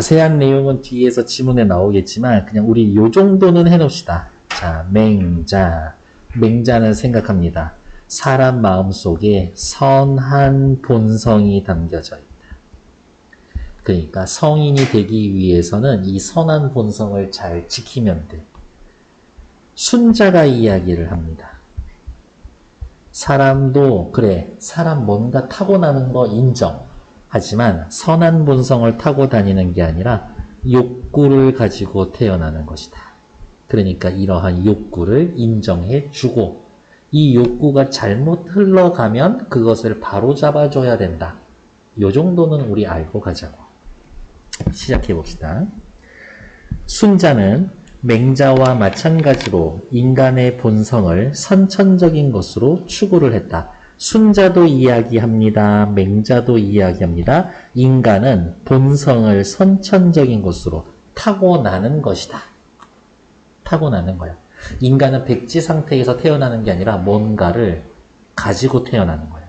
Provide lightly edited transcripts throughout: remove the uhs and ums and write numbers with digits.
자세한 내용은 뒤에서 지문에 나오겠지만 그냥 우리 요 정도는 해놓읍시다. 자, 맹자. 맹자는 생각합니다. 사람 마음속에 선한 본성이 담겨져 있다. 그러니까 성인이 되기 위해서는 이 선한 본성을 잘 지키면 돼. 순자가 이야기를 합니다. 사람도 그래, 사람 뭔가 타고나는 거 인정. 하지만 선한 본성을 타고 다니는 게 아니라 욕구를 가지고 태어나는 것이다. 그러니까 이러한 욕구를 인정해 주고 이 욕구가 잘못 흘러가면 그것을 바로 잡아줘야 된다. 요 정도는 우리 알고 가자고. 시작해 봅시다. 순자는 맹자와 마찬가지로 인간의 본성을 선천적인 것으로 추구를 했다. 순자도 이야기합니다. 맹자도 이야기합니다. 인간은 본성을 선천적인 것으로 타고나는 것이다. 타고나는 거야. 인간은 백지 상태에서 태어나는 게 아니라 뭔가를 가지고 태어나는 거야.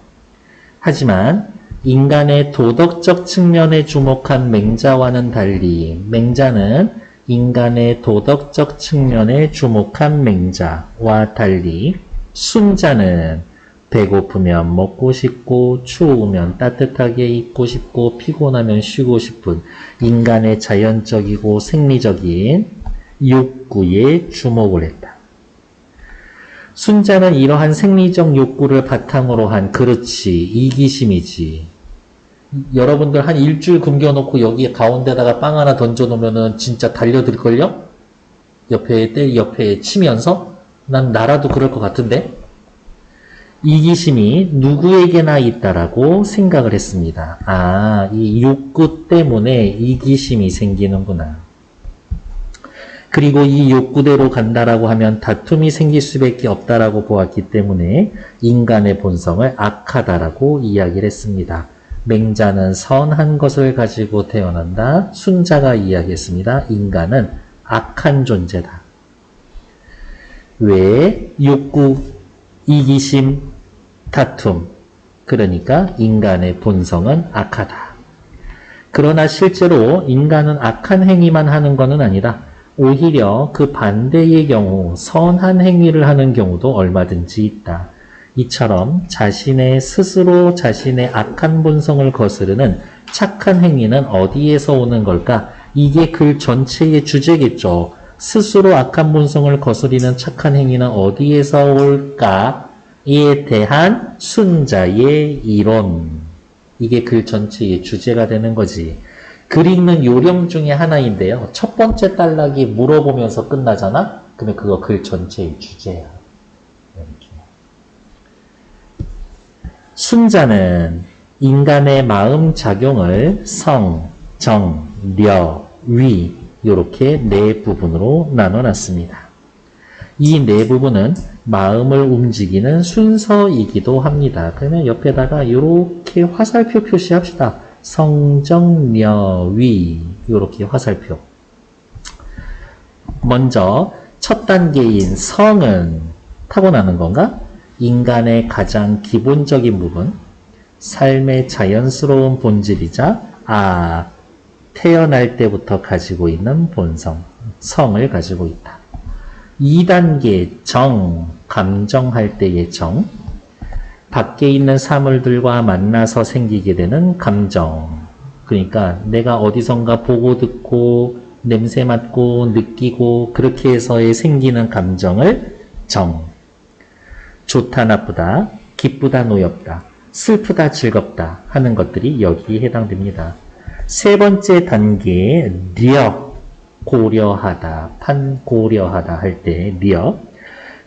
하지만 인간의 도덕적 측면에 주목한 맹자와는 달리 맹자는 인간의 도덕적 측면에 주목한 맹자와 달리 순자는 배고프면 먹고 싶고 추우면 따뜻하게 입고 싶고 피곤하면 쉬고 싶은 인간의 자연적이고 생리적인 욕구에 주목을 했다. 순자는 이러한 생리적 욕구를 바탕으로 한 그렇지 이기심이지. 여러분들 한 일주일 굶겨놓고 여기 가운데다가 빵 하나 던져놓으면 진짜 달려들걸요? 옆에 치면서? 난 나라도 그럴 것 같은데? 이기심이 누구에게나 있다라고 생각을 했습니다. 아, 이 욕구 때문에 이기심이 생기는구나. 그리고 이 욕구대로 간다라고 하면 다툼이 생길 수밖에 없다라고 보았기 때문에 인간의 본성을 악하다라고 이야기를 했습니다. 맹자는 선한 것을 가지고 태어난다. 순자가 이야기했습니다. 인간은 악한 존재다. 왜? 욕구, 이기심, 다툼. 그러니까 인간의 본성은 악하다. 그러나 실제로 인간은 악한 행위만 하는 것은 아니라 오히려 그 반대의 경우 선한 행위를 하는 경우도 얼마든지 있다. 이처럼 스스로 자신의 악한 본성을 거스르는 착한 행위는 어디에서 오는 걸까? 이게 글 전체의 주제겠죠. 스스로 악한 본성을 거스리는 착한 행위는 어디에서 올까에 대한 순자의 이론. 이게 글 전체의 주제가 되는 거지. 글 읽는 요령 중에 하나인데요. 첫 번째 단락이 물어보면서 끝나잖아? 그러면 그거 글 전체의 주제야. 순자는 인간의 마음 작용을 성, 정, 려, 위 이렇게 네 부분으로 나눠놨습니다. 이 네 부분은 마음을 움직이는 순서이기도 합니다. 그러면 옆에다가 이렇게 화살표 표시합시다. 성, 정, 려, 위 이렇게 화살표. 먼저 첫 단계인 성은 타고나는 건가? 인간의 가장 기본적인 부분, 삶의 자연스러운 본질이자 태어날 때부터 가지고 있는 본성, 성을 가지고 있다. 2단계 정, 감정할 때의 정, 밖에 있는 사물들과 만나서 생기게 되는 감정. 그러니까 내가 어디선가 보고 듣고 냄새 맡고 느끼고 그렇게 해서의 생기는 감정을 정. 좋다 나쁘다, 기쁘다 노엽다, 슬프다 즐겁다 하는 것들이 여기에 해당됩니다. 세 번째 단계에 려, 고려하다, 판고려하다 할 때 려,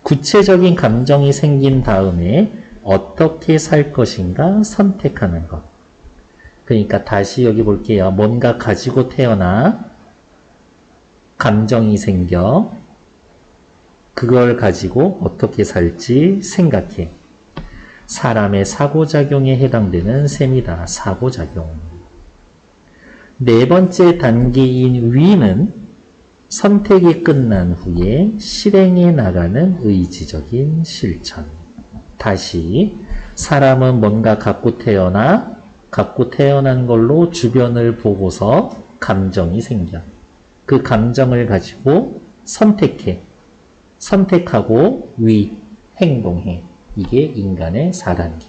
구체적인 감정이 생긴 다음에 어떻게 살 것인가 선택하는 것. 그러니까 다시 여기 볼게요. 뭔가 가지고 태어나 감정이 생겨 그걸 가지고 어떻게 살지 생각해. 사람의 사고작용에 해당되는 셈이다. 사고작용. 네 번째 단계인 위는 선택이 끝난 후에 실행해 나가는 의지적인 실천. 다시 사람은 뭔가 갖고 태어난 걸로 주변을 보고서 감정이 생겨. 그 감정을 가지고 선택하고 행동해. 이게 인간의 4단계.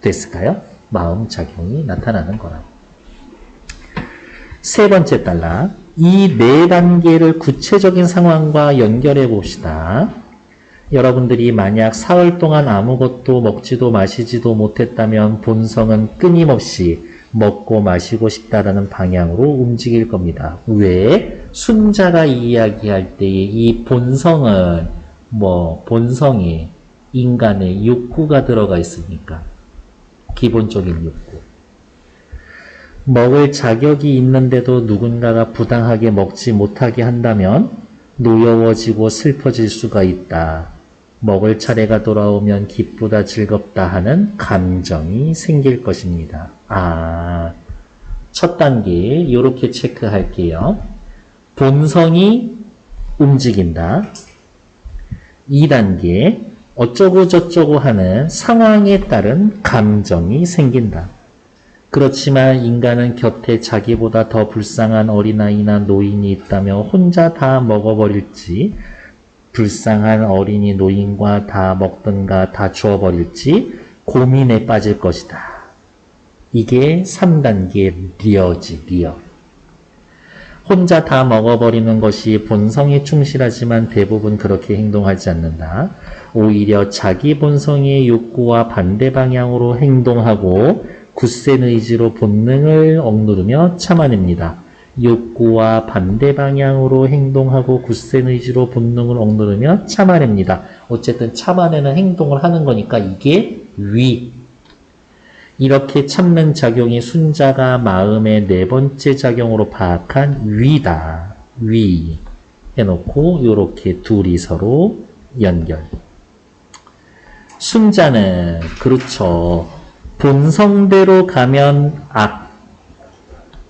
됐을까요? 마음작용이 나타나는 거라고. 세 번째 단락. 이 4단계를 구체적인 상황과 연결해 봅시다. 여러분들이 만약 사흘 동안 아무것도 먹지도 마시지도 못했다면 본성은 끊임없이 먹고 마시고 싶다라는 방향으로 움직일 겁니다. 왜? 순자가 이야기할 때의 이 본성은 본성에 인간의 욕구가 들어가 있으니까. 기본적인 욕구. 먹을 자격이 있는데도 누군가가 부당하게 먹지 못하게 한다면 노여워지고 슬퍼질 수가 있다. 먹을 차례가 돌아오면 기쁘다 즐겁다 하는 감정이 생길 것입니다. 첫 단계 이렇게 체크할게요. 본성이 움직인다. 2단계 어쩌고 저쩌고 하는 상황에 따른 감정이 생긴다. 그렇지만 인간은 곁에 자기보다 더 불쌍한 어린아이나 노인이 있다며 혼자 다 먹어버릴지, 불쌍한 어린이 노인과 다 먹든가 다 주워버릴지 고민에 빠질 것이다. 이게 3단계 리어지, 리어. 혼자 다 먹어버리는 것이 본성에 충실하지만 대부분 그렇게 행동하지 않는다. 오히려 자기 본성의 욕구와 반대 방향으로 행동하고 굳센 의지로 본능을 억누르며 참아냅니다. 욕구와 반대 방향으로 행동하고 굳센 의지로 본능을 억누르며 참아냅니다. 어쨌든 참아내는 행동을 하는 거니까 이게 위. 이렇게 참는 작용이 순자가 마음의 4번째 작용으로 파악한 위다. 위. 해놓고 요렇게 둘이 서로 연결. 순자는 그렇죠. 본성대로 가면 악.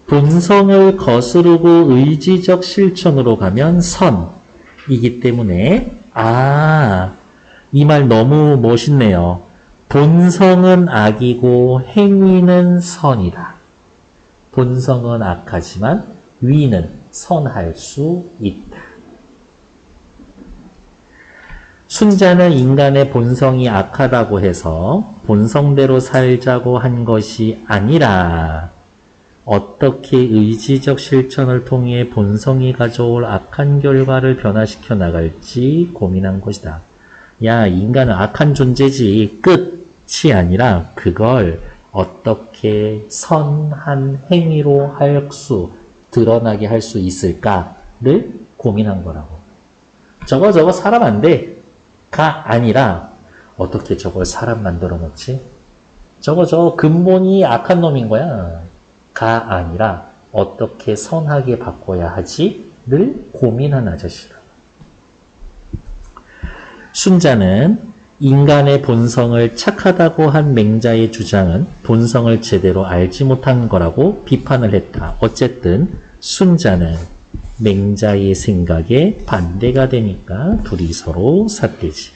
본성을 거스르고 의지적 실천으로 가면 선이기 때문에 이 말 너무 멋있네요. 본성은 악이고 행위는 선이다. 본성은 악하지만 위는 선할 수 있다. 순자는 인간의 본성이 악하다고 해서 본성대로 살자고 한 것이 아니라 어떻게 의지적 실천을 통해 본성이 가져올 악한 결과를 변화시켜 나갈지 고민한 것이다. 야, 인간은 악한 존재지. 끝이 아니라 그걸 어떻게 선한 행위로 드러나게 할 수 있을까를 고민한 거라고. 저거 사람 안 돼. 가 아니라 어떻게 저걸 사람 만들어 놓지? 저거 근본이 악한 놈인 거야. 가 아니라 어떻게 선하게 바꿔야 하지를 고민한 아저씨다. 순자는 인간의 본성을 착하다고 한 맹자의 주장은 본성을 제대로 알지 못한 거라고 비판을 했다. 어쨌든 순자는 맹자의 생각에 반대가 되니까 둘이 서로 삿대질.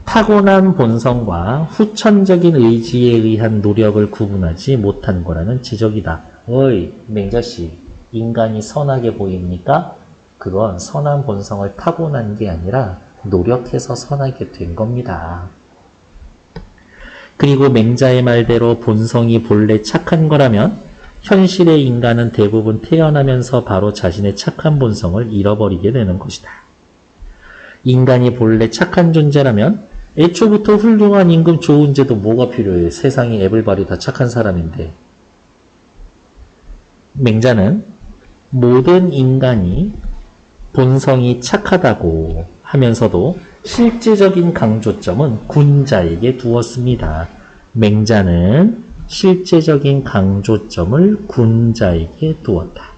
타고난 본성과 후천적인 의지에 의한 노력을 구분하지 못한 거라는 지적이다. 어이, 맹자씨, 인간이 선하게 보입니까? 그건 선한 본성을 타고난 게 아니라 노력해서 선하게 된 겁니다. 그리고 맹자의 말대로 본성이 본래 착한 거라면 현실의 인간은 대부분 태어나면서 바로 자신의 착한 본성을 잃어버리게 되는 것이다. 인간이 본래 착한 존재라면 애초부터 훌륭한 임금 좋은 제도 뭐가 필요해? 세상에 에블바리 다 착한 사람인데. 맹자는 모든 인간이 본성이 착하다고 하면서도 실제적인 강조점은 군자에게 두었습니다. 맹자는 실제적인 강조점을 군자에게 두었다.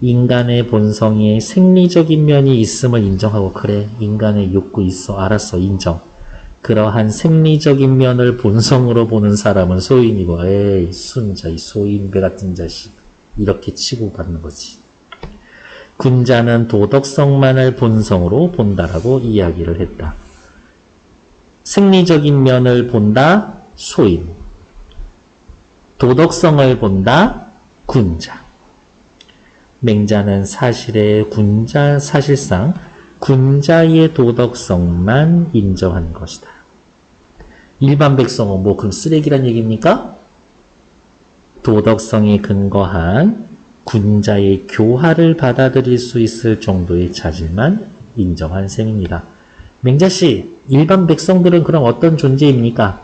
인간의 본성에 생리적인 면이 있음을 인정하고 그래, 인간의 욕구 있어, 알았어, 인정. 그러한 생리적인 면을 본성으로 보는 사람은 소인이고, 에이, 순자, 이 소인배 같은 자식. 이렇게 치고받는 거지. 군자는 도덕성만을 본성으로 본다라고 이야기를 했다. 생리적인 면을 본다, 소인. 도덕성을 본다. 군자. 맹자는 사실상 군자의 도덕성만 인정한 것이다. 일반 백성은 뭐 그럼 쓰레기란 얘기입니까? 도덕성에 근거한 군자의 교화를 받아들일 수 있을 정도의 자질만 인정한 셈입니다. 맹자씨, 일반 백성들은 그럼 어떤 존재입니까?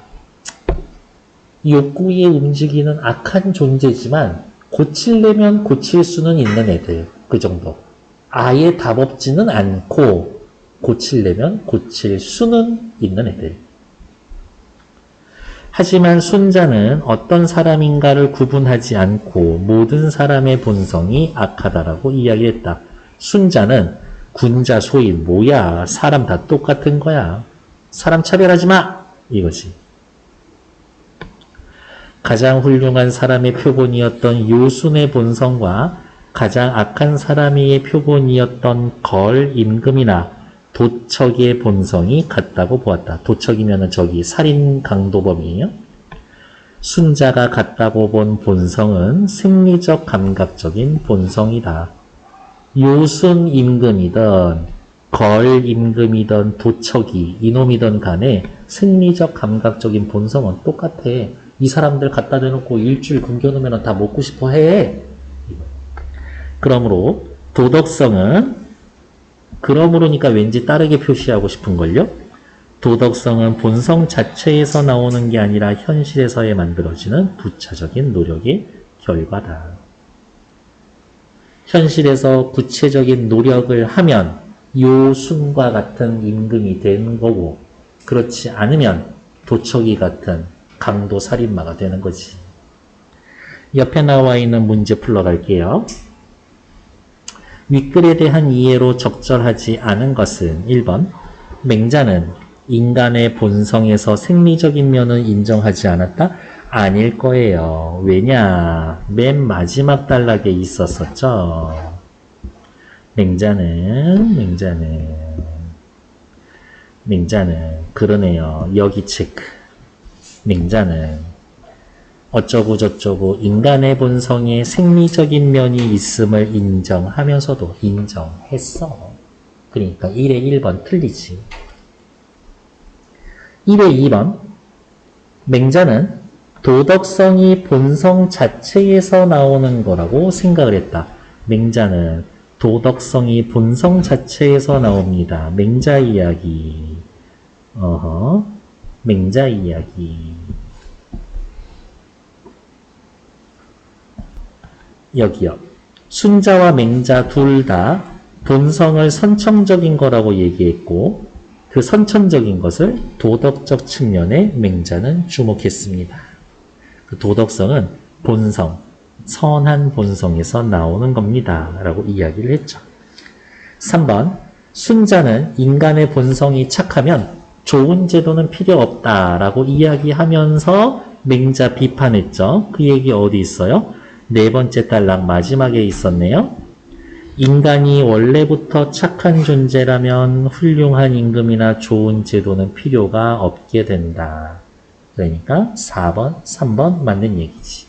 욕구에 움직이는 악한 존재지만 고치려면 고칠 수는 있는 애들. 그 정도. 아예 답 없지는 않고 고치려면 고칠 수는 있는 애들. 하지만 순자는 어떤 사람인가를 구분하지 않고 모든 사람의 본성이 악하다라고 이야기했다. 순자는 군자 소위 뭐야, 사람 다 똑같은 거야. 사람 차별하지 마! 이거지. 가장 훌륭한 사람의 표본이었던 요순의 본성과 가장 악한 사람의 표본이었던 걸, 임금이나 도척의 본성이 같다고 보았다. 도척이면은 저기 살인 강도범이에요. 순자가 같다고 본 본성은 생리적 감각적인 본성이다. 요순 임금이든 걸 임금이든 도척이 이놈이든 간에 생리적 감각적인 본성은 똑같아. 이 사람들 갖다 대놓고 일주일 굶겨놓으면 다 먹고 싶어 해. 그러므로 도덕성은 그러므로니까 왠지 다르게 표시하고 싶은걸요. 도덕성은 본성 자체에서 나오는 게 아니라 현실에서에 만들어지는 부차적인 노력의 결과다. 현실에서 구체적인 노력을 하면 요순과 같은 임금이 되는 거고, 그렇지 않으면 도척이 같은 강도 살인마가 되는 거지. 옆에 나와 있는 문제 풀러갈게요. 윗글에 대한 이해로 적절하지 않은 것은 1번 맹자는 인간의 본성에서 생리적인 면을 인정하지 않았다? 아닐 거예요. 왜냐? 맨 마지막 단락에 있었었죠. 맹자는 그러네요. 여기 체크. 맹자는 어쩌고 저쩌고 인간의 본성에 생리적인 면이 있음을 인정하면서도 인정했어. 그러니까 1에 1번 틀리지. 1에 2번 맹자는 도덕성이 본성 자체에서 나오는 거라고 생각을 했다. 맹자는 도덕성이 본성 자체에서 나옵니다. 맹자 이야기. 맹자 이야기. 여기요. 순자와 맹자 둘 다 본성을 선천적인 거라고 얘기했고 그 선천적인 것을 도덕적 측면에 맹자는 주목했습니다. 그 도덕성은 본성, 선한 본성에서 나오는 겁니다. 라고 이야기를 했죠. 3번 순자는 인간의 본성이 착하면 좋은 제도는 필요 없다라고 이야기하면서 맹자 비판했죠. 그 얘기 어디 있어요? 네 번째 단락 마지막에 있었네요. 인간이 원래부터 착한 존재라면 훌륭한 임금이나 좋은 제도는 필요가 없게 된다. 그러니까 4번, 3번 맞는 얘기지.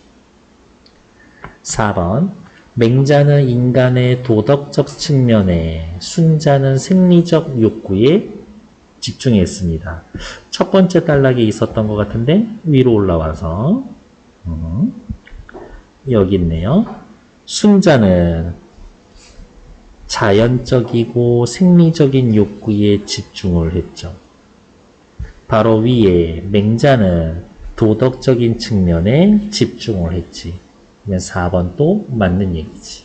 4번 맹자는 인간의 도덕적 측면에 순자는 생리적 욕구에 집중했습니다. 첫 번째 단락에 있었던 것 같은데 위로 올라와서 여기 있네요. 순자는 자연적이고 생리적인 욕구에 집중을 했죠. 바로 위에 맹자는 도덕적인 측면에 집중을 했지. 그러면 4번 또 맞는 얘기지.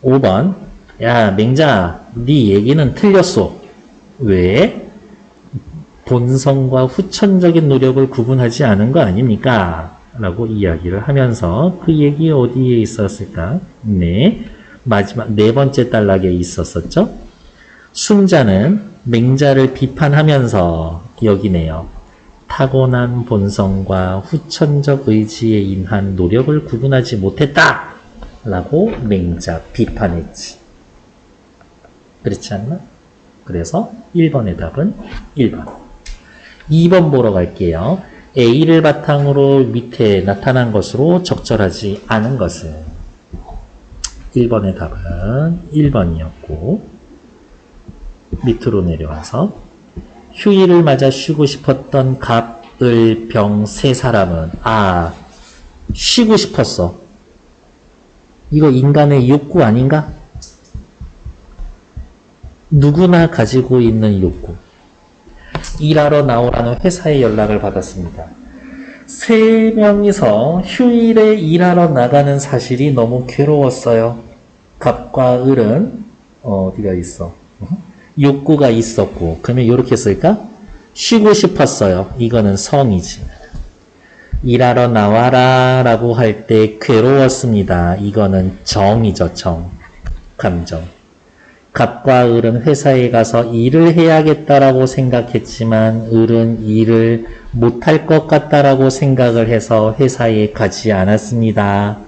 5번 야 맹자 네 얘기는 틀렸어. 왜? 본성과 후천적인 노력을 구분하지 않은 거 아닙니까? 라고 이야기를 하면서 그 얘기 어디에 있었을까? 네, 마지막 네 번째 단락에 있었었죠. 순자는 맹자를 비판하면서 여기네요. 타고난 본성과 후천적 의지에 인한 노력을 구분하지 못했다! 라고 맹자 비판했지. 그렇지 않나? 그래서 1번의 답은 1번. 2번 보러 갈게요. A를 바탕으로 밑에 나타난 것으로 적절하지 않은 것은 1번의 답은 1번이었고 밑으로 내려와서 휴일을 맞아 쉬고 싶었던 갑, 을, 병 세 사람은 쉬고 싶었어. 이거 인간의 욕구 아닌가? 누구나 가지고 있는 욕구. 일하러 나오라는 회사에 연락을 받았습니다. 세 명이서 휴일에 일하러 나가는 사실이 너무 괴로웠어요. 갑과 을은 어디가 있어? 욕구가 있었고, 그러면 이렇게 쓸까? 쉬고 싶었어요. 이거는 성이지. 일하러 나와라 라고 할 때 괴로웠습니다. 이거는 정이죠, 정. 감정. 갑과 을은 회사에 가서 일을 해야겠다라고 생각했지만 을은 일을 못할 것 같다라고 생각을 해서 회사에 가지 않았습니다.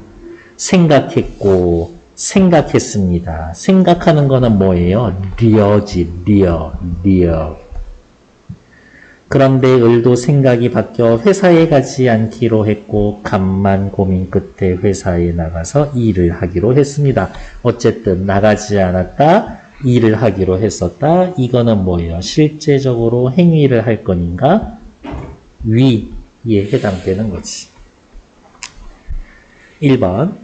생각했고 생각했습니다. 생각하는 거는 뭐예요? 리어지, 리어. 그런데 을도 생각이 바뀌어 회사에 가지 않기로 했고 갑만 고민 끝에 회사에 나가서 일을 하기로 했습니다. 어쨌든 나가지 않았다, 일을 하기로 했었다. 이거는 뭐예요? 실제적으로 행위를 할 건인가? 위에 해당되는 거지. 1번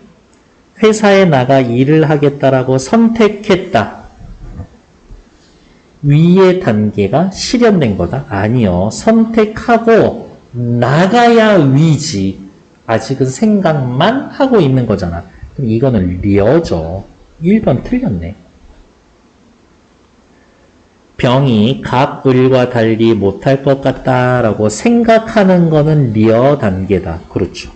회사에 나가 일을 하겠다라고 선택했다. 위의 단계가 실현된 거다? 아니요. 선택하고 나가야 위지. 아직은 생각만 하고 있는 거잖아. 그럼 이거는 리어죠. 1번 틀렸네. 병이 갑, 을과 달리 못할 것 같다라고 생각하는 거는 리어 단계다. 그렇죠.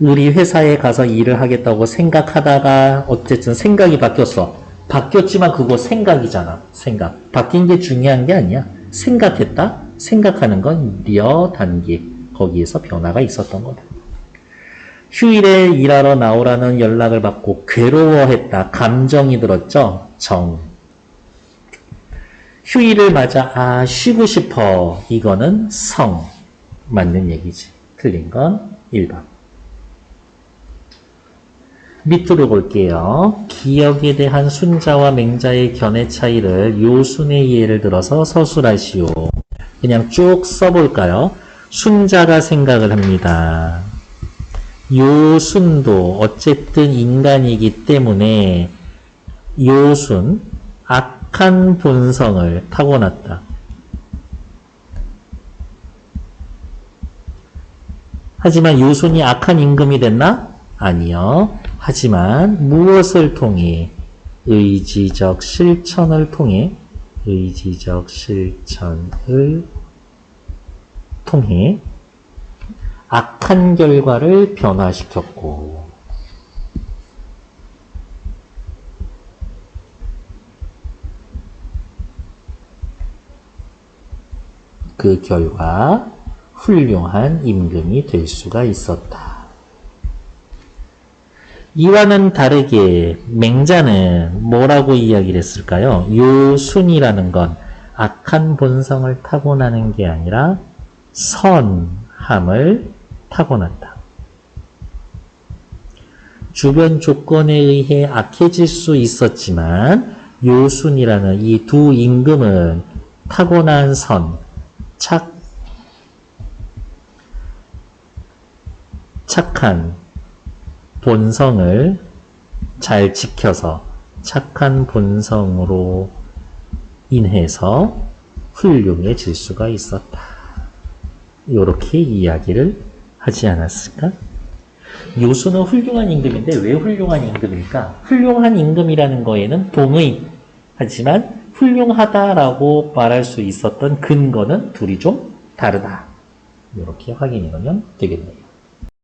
을이 회사에 가서 일을 하겠다고 생각하다가 어쨌든 생각이 바뀌었어. 바뀌었지만 그거 생각이잖아. 생각. 바뀐 게 중요한 게 아니야. 생각했다? 생각하는 건 리어 단계. 거기에서 변화가 있었던 거다. 휴일에 일하러 나오라는 연락을 받고 괴로워했다. 감정이 들었죠? 정. 휴일을 맞아 쉬고 싶어. 이거는 성. 맞는 얘기지. 틀린 건 1번. 밑으로 볼게요. 기억에 대한 순자와 맹자의 견해 차이를 요순의 예를 들어서 서술하시오. 그냥 쭉 써볼까요? 순자가 생각을 합니다. 요순도 어쨌든 인간이기 때문에 요순, 악한 본성을 타고났다. 하지만 요순이 악한 임금이 됐나? 아니요. 하지만 무엇을 통해? 의지적 실천을 통해 악한 결과를 변화시켰고 그 결과 훌륭한 임금이 될 수가 있었다. 이와는 다르게 맹자는 뭐라고 이야기를 했을까요? 요순이라는 건 악한 본성을 타고나는 게 아니라 선함을 타고난다. 주변 조건에 의해 악해질 수 있었지만 요순이라는 이 두 임금은 타고난 선, 착한 본성을 잘 지켜서 착한 본성으로 인해서 훌륭해질 수가 있었다. 이렇게 이야기를 하지 않았을까? 요수는 훌륭한 임금인데 왜 훌륭한 임금일까? 훌륭한 임금이라는 거에는 동의, 하지만 훌륭하다라고 말할 수 있었던 근거는 둘이 좀 다르다. 이렇게 확인해 놓으면 되겠네요.